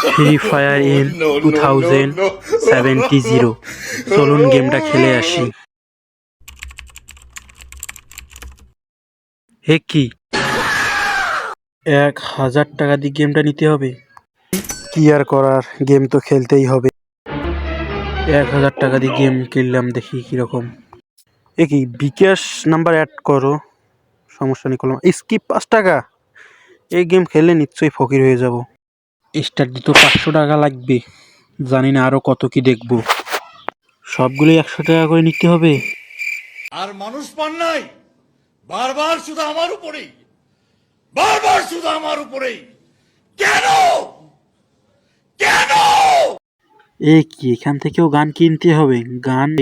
Free fire in 2070। চলুন গেমটা খেলে আসি। হে কি 1000 টাকা দিয়ে গেমটা নিতে হবে? কি আর করার, গেম তো খেলতেই হবে। 1000 টাকা দিয়ে গেম কিনলাম, দেখি কিরকম। এ কি বিকাশ নাম্বার অ্যাড করো, সমস্যা নেই করলাম। স্কিপ 5 টাকা, এই গেম খেললে নিশ্চয়ই ফকির হয়ে যাব। স্টার্ট দিতে 500 টাকা লাগবে, জানি না আরো কত কি দেখবো। সবগুলোই 100 টাকা করে নিতে হবে। আর মানুষ পান নাই, বারবার শুধু আমার উপরেই, বারবার শুধু আমার উপরেই। কেন কেন? এ কি এখান থেকেও গান কিনতে হবে?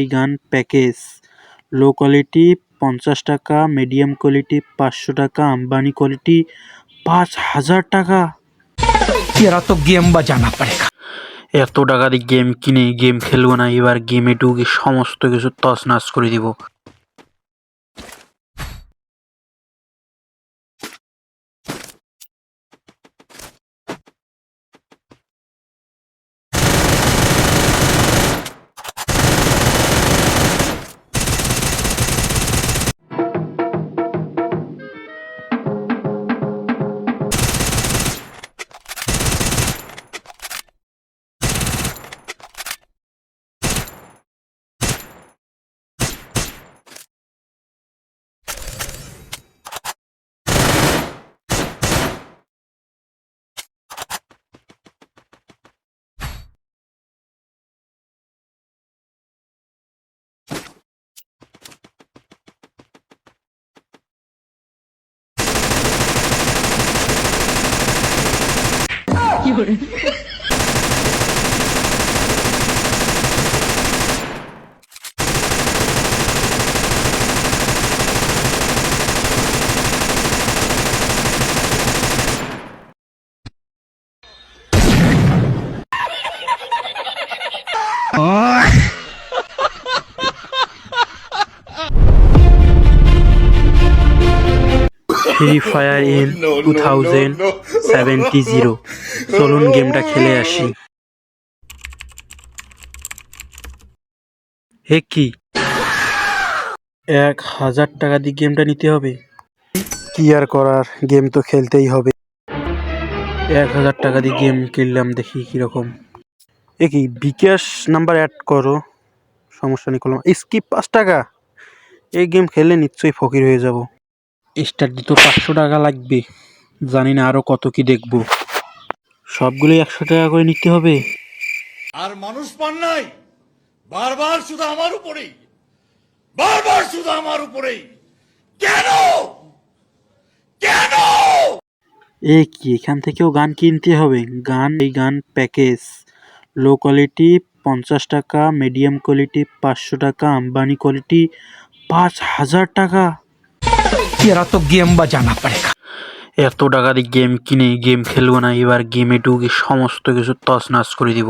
এই গান প্যাকেজ লো কোয়ালিটি 50 টাকা, মিডিয়াম কোয়ালিটি 500 টাকা, আম্বানি কোয়ালিটি 5000 টাকা। तेरा तो गेम बजाना पड़ेगा। এত টাকা দিয়ে গেম কিনে গেম খেলবো না, এবার গেমে ঢুকে সমস্ত কিছু তছনছ করে দিব। Free fire in 2070। চলুন গেমটা খেলে আসি। হে কি 1000 টাকা দিয়ে গেমটা নিতে হবে? কি আর করার, গেম তো খেলতেই হবে। 1000 টাকা দিয়ে গেম কিনলাম, দেখি কিরকম। এ কি বিকাশ নাম্বার অ্যাড করো, সমস্যা নেই করলাম। স্কিপ 5 টাকা, এই গেম খেললে নিশ্চয়ই ফকির হয়ে যাব। স্টার্ট দিতে 500 টাকা লাগবে, জানি না আরো কত কি দেখবো। সবগুলোই 100 টাকা করে নিতে হবে। আর মানুষ পান নাই, বারবার শুধু আমার উপরেই, বারবার শুধু আমার উপরেই। কেন কেন? এ কি এখান থেকেও গান কিনতে হবে? এই গান প্যাকেজ লো কোয়ালিটি 50 টাকা, মিডিয়াম কোয়ালিটি 500 টাকা, আম্বানি কোয়ালিটি 5000 টাকা। तेरा तो गेम बजाना पड़ेगा। এত টাকা দিয়ে গেম কিনে গেম খেলবো না, এবার গেমে ঢুকে সমস্ত কিছু তছনছ করে দিব।